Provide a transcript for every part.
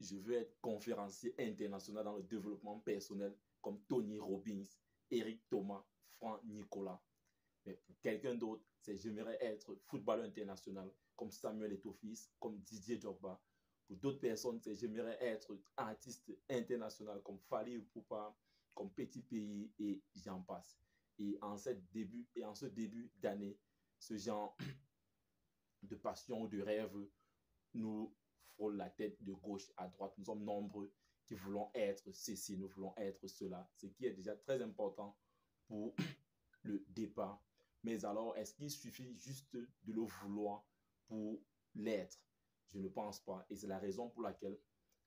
je veux être conférencier international dans le développement personnel comme Tony Robbins, Eric Thomas, Franck Nicolas. Mais pour quelqu'un d'autre, c'est j'aimerais être footballeur international comme Samuel Eto'o-Fils, comme Didier Drogba. Pour d'autres personnes, c'est j'aimerais être artiste international comme Fally Ipupa, comme Petit Pays et j'en passe. Et en ce début d'année, ce genre de passion ou de rêve nous frôle la tête de gauche à droite. Nous sommes nombreux qui voulons être ceci, nous voulons être cela, ce qui est déjà très important pour le départ. Mais alors, est-ce qu'il suffit juste de le vouloir pour l'être? Je ne pense pas. Et c'est la raison pour laquelle,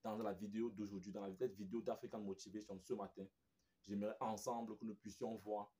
dans la vidéo d'aujourd'hui, dans cette vidéo d'African Motivation ce matin, j'aimerais ensemble que nous puissions voir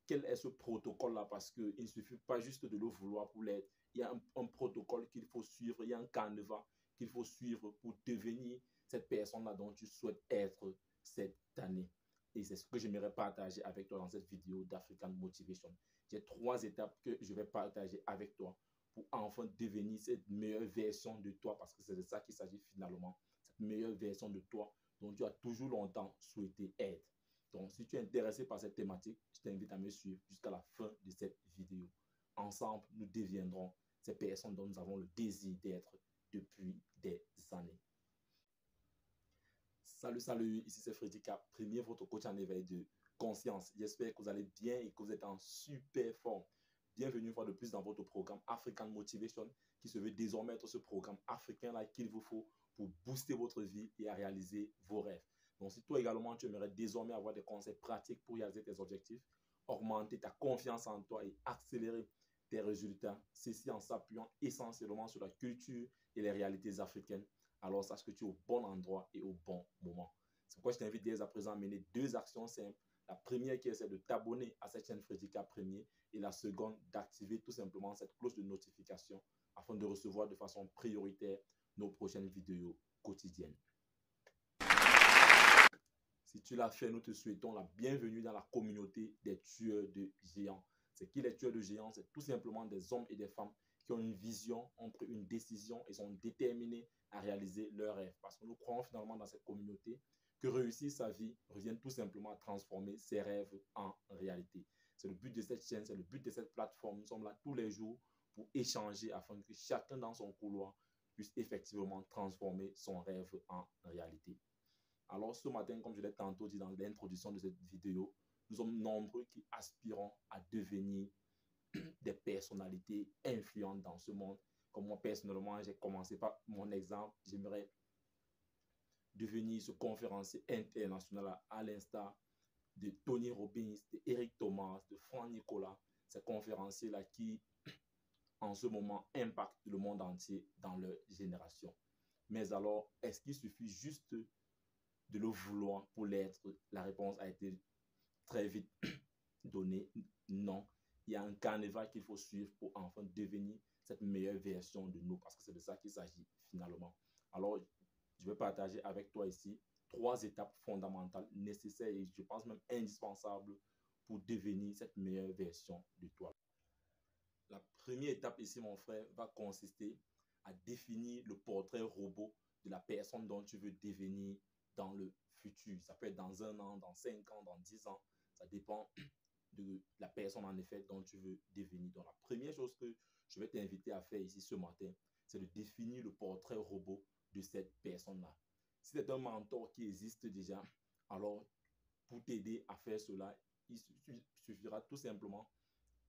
quel est ce protocole-là, parce qu'il ne suffit pas juste de le vouloir pour l'être. Il y a un protocole qu'il faut suivre, il y a un canevas qu'il faut suivre pour devenir cette personne-là dont tu souhaites être cette année. Et c'est ce que j'aimerais partager avec toi dans cette vidéo d'African Motivation. J'ai 3 étapes que je vais partager avec toi pour enfin devenir cette meilleure version de toi, parce que c'est de ça qu'il s'agit finalement, cette meilleure version de toi dont tu as toujours longtemps souhaité être. Donc, si tu es intéressé par cette thématique, je t'invite à me suivre jusqu'à la fin de cette vidéo. Ensemble, nous deviendrons ces personnes dont nous avons le désir d'être depuis des années. Salut, ici c'est Freddy Cap, premier votre coach en éveil de conscience. J'espère que vous allez bien et que vous êtes en super forme. Bienvenue une fois de plus dans votre programme African Motivation, qui se veut désormais être ce programme africain-là qu'il vous faut pour booster votre vie et à réaliser vos rêves. Donc, si toi également, tu aimerais désormais avoir des conseils pratiques pour réaliser tes objectifs, augmenter ta confiance en toi et accélérer tes résultats, ceci en s'appuyant essentiellement sur la culture et les réalités africaines, alors sache que tu es au bon endroit et au bon moment. C'est pourquoi je t'invite dès à présent à mener 2 actions simples. La première qui est celle de t'abonner à cette chaîne Freddy Cap Premier, et la seconde d'activer tout simplement cette cloche de notification afin de recevoir de façon prioritaire nos prochaines vidéos quotidiennes. Si tu l'as fait, nous te souhaitons la bienvenue dans la communauté des tueurs de géants. C'est qui les tueurs de géants? C'est tout simplement des hommes et des femmes qui ont une vision, ont pris une décision et sont déterminés à réaliser leurs rêves. Parce que nous croyons finalement dans cette communauté que réussir sa vie revient tout simplement à transformer ses rêves en réalité. C'est le but de cette chaîne, c'est le but de cette plateforme. Nous sommes là tous les jours pour échanger afin que chacun dans son couloir puisse effectivement transformer son rêve en réalité. Alors ce matin, comme je l'ai tantôt dit dans l'introduction de cette vidéo, nous sommes nombreux qui aspirons à devenir des personnalités influentes dans ce monde. Comme moi personnellement, j'ai commencé par mon exemple. J'aimerais devenir ce conférencier international à l'instar de Tony Robbins, de Eric Thomas, de Franck Nicolas. Ces conférenciers-là qui, en ce moment, impactent le monde entier dans leur génération. Mais alors, est-ce qu'il suffit juste de le vouloir pour l'être? La réponse a été très vite donnée. Non. Il y a un canevas qu'il faut suivre pour enfin devenir cette meilleure version de nous, parce que c'est de ça qu'il s'agit finalement. Alors, je vais partager avec toi ici 3 étapes fondamentales, nécessaires et je pense même indispensables pour devenir cette meilleure version de toi. La première étape ici, mon frère, va consister à définir le portrait robot de la personne dont tu veux devenir dans le futur. Ça peut être dans 1 an, dans 5 ans, dans 10 ans. Ça dépend de la personne en effet dont tu veux devenir. Donc la première chose que je vais t'inviter à faire ici ce matin, c'est de définir le portrait robot de cette personne-là. Si c'est un mentor qui existe déjà, alors pour t'aider à faire cela, il suffira tout simplement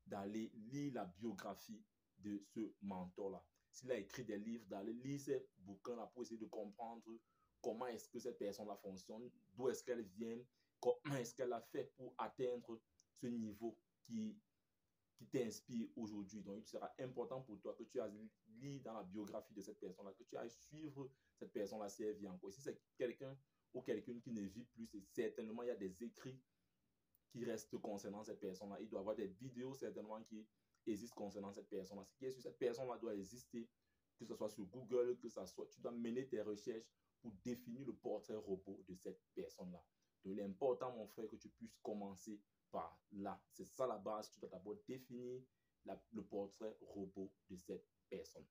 d'aller lire la biographie de ce mentor-là. S'il a écrit des livres, d'aller lire ces bouquins-là pour essayer de comprendre comment est-ce que cette personne-là fonctionne, d'où est-ce qu'elle vient, comment est-ce qu'elle a fait pour atteindre ce niveau qui t'inspire aujourd'hui. Donc, il sera important pour toi que tu ailles lire dans la biographie de cette personne-là, que tu ailles suivre cette personne-là si elle vit encore. Si c'est quelqu'un ou quelqu'une qui ne vit plus, certainement il y a des écrits qui restent concernant cette personne-là. Il doit y avoir des vidéos certainement qui existent concernant cette personne-là. Ce qui est sur cette personne-là doit exister, que ce soit sur Google, que ce soit, tu dois mener tes recherches pour définir le portrait robot de cette personne-là. Donc, il est important, mon frère, que tu puisses commencer par là. C'est ça la base. Tu dois d'abord définir le portrait robot de cette personne.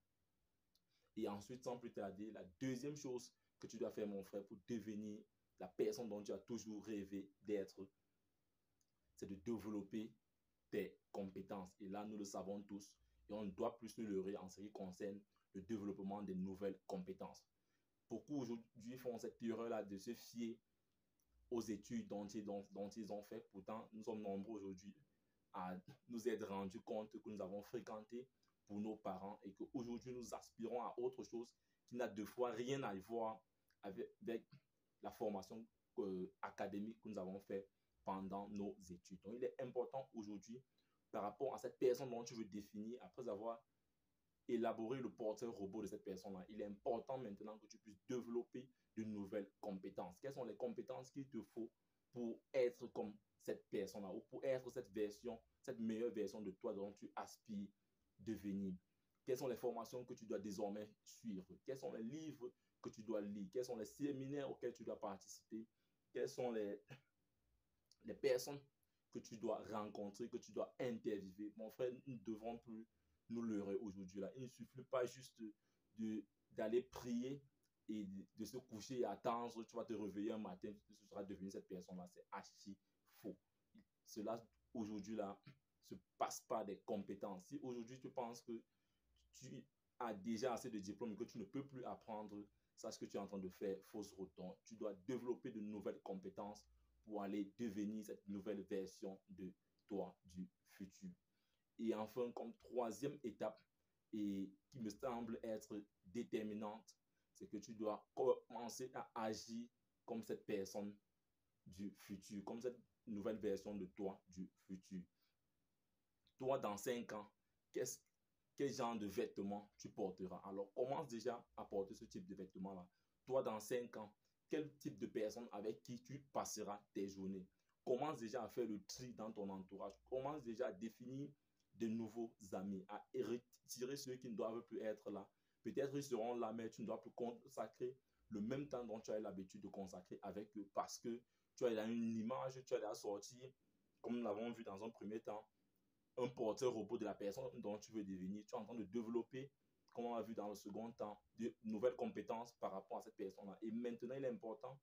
Et ensuite, sans plus tarder, la deuxième chose que tu dois faire, mon frère, pour devenir la personne dont tu as toujours rêvé d'être, c'est de développer tes compétences. Et là, nous le savons tous, et on ne doit plus se leurrer en ce qui concerne le développement des nouvelles compétences. Beaucoup aujourd'hui font cette erreur-là de se fier aux études dont ils ont fait. Pourtant, nous sommes nombreux aujourd'hui à nous être rendus compte que nous avons fréquenté pour nos parents et qu'aujourd'hui, nous aspirons à autre chose qui n'a deux fois rien à voir avec la formation académique que nous avons fait pendant nos études. Donc, il est important aujourd'hui, par rapport à cette personne dont tu veux définir, après avoir élaboré le portrait robot de cette personne-là, il est important maintenant que tu puisses développer de nouvelles compétences. Quelles sont les compétences qu'il te faut pour être comme cette personne-là ou pour être cette version, cette meilleure version de toi dont tu aspires devenir? Quelles sont les formations que tu dois désormais suivre? Quels sont les livres que tu dois lire? Quels sont les séminaires auxquels tu dois participer? Quelles sont les personnes que tu dois rencontrer, que tu dois interviewer? Mon frère, nous ne devons plus nous leurrer aujourd'hui là. Il ne suffit pas juste d'aller prier et de se coucher et attendre, tu vas te réveiller un matin, tu seras devenu cette personne-là. C'est archi faux. Cela, aujourd'hui là, se passe par des compétences. Si aujourd'hui tu penses que tu as déjà assez de diplômes et que tu ne peux plus apprendre, sache que tu es en train de faire fausse route. Donc, tu dois développer de nouvelles compétences pour aller devenir cette nouvelle version de toi du futur. Et enfin, comme troisième étape, et qui me semble être déterminante, c'est que tu dois commencer à agir comme cette personne du futur, comme cette nouvelle version de toi du futur. Toi, dans 5 ans, quel genre de vêtements tu porteras? Alors, commence déjà à porter ce type de vêtements-là. Toi, dans 5 ans, quel type de personne avec qui tu passeras tes journées? Commence déjà à faire le tri dans ton entourage. Commence déjà à définir de nouveaux amis, à retirer ceux qui ne doivent plus être là. Peut-être ils seront là, mais tu ne dois plus consacrer le même temps dont tu as l'habitude de consacrer avec eux parce que tu as une image, tu as sorti, comme nous l'avons vu dans un premier temps, un portrait robot de la personne dont tu veux devenir. Tu es en train de développer, comme on l'a vu dans le second temps, de nouvelles compétences par rapport à cette personne-là. Et maintenant, il est important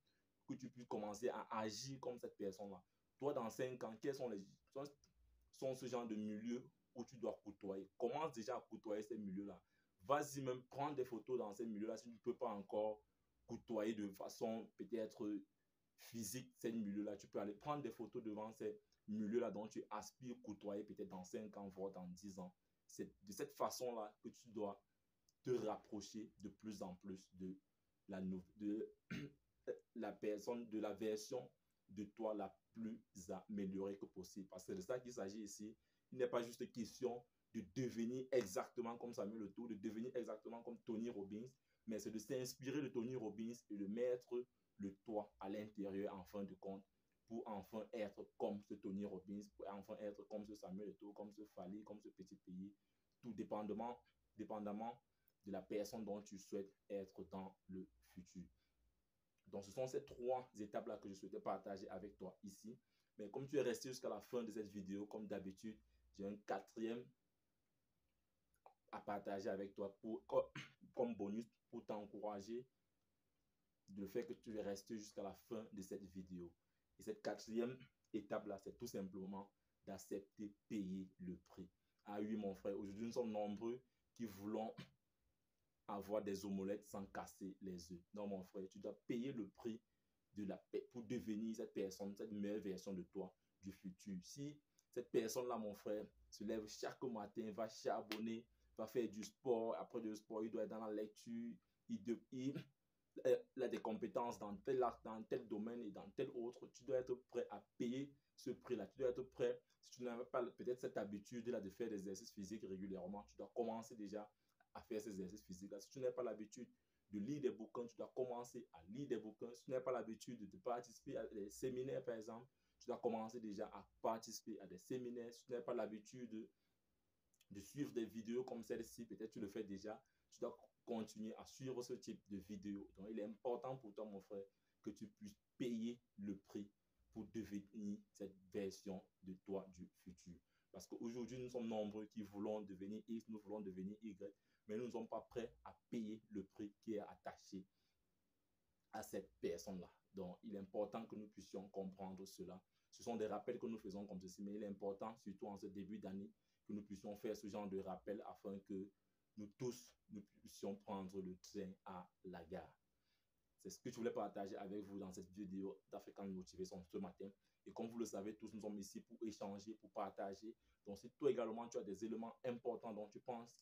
que tu puisses commencer à agir comme cette personne-là. Toi, dans 5 ans, quels sont ce genre de milieux où tu dois côtoyer? Commence déjà à côtoyer ces milieux-là. Vas-y même prendre des photos dans ces milieux-là si tu ne peux pas encore côtoyer de façon peut-être physique ces milieux-là. Tu peux aller prendre des photos devant ces milieux-là dont tu aspires côtoyer peut-être dans 5 ans, voire dans 10 ans. C'est de cette façon-là que tu dois te rapprocher de plus en plus de la personne, de la version de toi la plus améliorée que possible. Parce que c'est de ça qu'il s'agit ici. Il n'est pas juste question de devenir exactement comme Samuel Eto'o, de devenir exactement comme Tony Robbins, mais c'est de s'inspirer de Tony Robbins et de mettre le toi à l'intérieur en fin de compte pour enfin être comme ce Tony Robbins, pour enfin être comme ce Samuel Eto'o, comme ce Fali, comme ce petit pays, tout dépendamment de la personne dont tu souhaites être dans le futur. Donc, ce sont ces 3 étapes-là que je souhaitais partager avec toi ici. Mais comme tu es resté jusqu'à la fin de cette vidéo, comme d'habitude, j'ai un 4e à partager avec toi comme bonus pour t'encourager le fait que tu es resté jusqu'à la fin de cette vidéo. Et cette 4e étape-là, c'est tout simplement d'accepter payer le prix. Ah oui, mon frère, aujourd'hui, nous sommes nombreux qui voulons avoir des omelettes sans casser les œufs. Non, mon frère, tu dois payer le prix pour devenir cette personne, cette meilleure version de toi du futur. Si cette personne-là, mon frère, se lève chaque matin, va charbonner, va faire du sport, après du sport, il doit être dans la lecture, il a des compétences dans tel domaine et dans tel autre, tu dois être prêt à payer ce prix-là. Tu dois être prêt, si tu n'avais pas peut-être cette habitude-là de faire des exercices physiques régulièrement, tu dois commencer déjà à faire ces exercices physiques-là. Si tu n'as pas l'habitude de lire des bouquins, tu dois commencer à lire des bouquins. Si tu n'as pas l'habitude de participer à des séminaires, par exemple, tu dois commencer déjà à participer à des séminaires. Si tu n'as pas l'habitude de suivre des vidéos comme celle-ci, peut-être tu le fais déjà, tu dois continuer à suivre ce type de vidéos. Donc, il est important pour toi, mon frère, que tu puisses payer le prix pour devenir cette version de toi du futur. Parce qu'aujourd'hui, nous sommes nombreux qui voulons devenir X, nous voulons devenir Y, mais nous ne sommes pas prêts à payer le prix qui est attaché à cette personne-là. Donc, il est important que nous puissions comprendre cela. Ce sont des rappels que nous faisons comme ceci, mais il est important, surtout en ce début d'année, que nous puissions faire ce genre de rappel afin que nous tous, nous puissions prendre le train à la gare. C'est ce que je voulais partager avec vous dans cette vidéo d'African Motivation ce matin. Et comme vous le savez, tous nous sommes ici pour échanger, pour partager. Donc, si toi également, tu as des éléments importants dont tu penses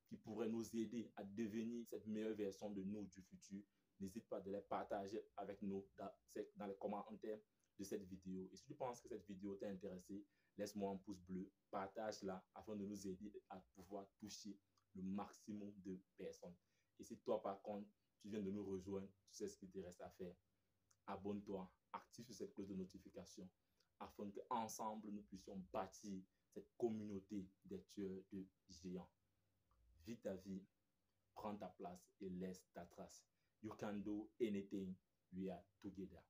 qui pourraient nous aider à devenir cette meilleure version de nous du futur, n'hésite pas de les partager avec nous dans les commentaires de cette vidéo. Et si tu penses que cette vidéo t'a intéressé, laisse-moi un pouce bleu, partage-la afin de nous aider à pouvoir toucher le maximum de personnes. Et si toi, par contre, tu viens de nous rejoindre, tu sais ce qu'il te reste à faire. Abonne-toi, active sur cette cloche de notification afin qu'ensemble, nous puissions bâtir cette communauté des tueurs de géants. Vis ta vie, prends ta place et laisse ta trace. You can do anything. We are together.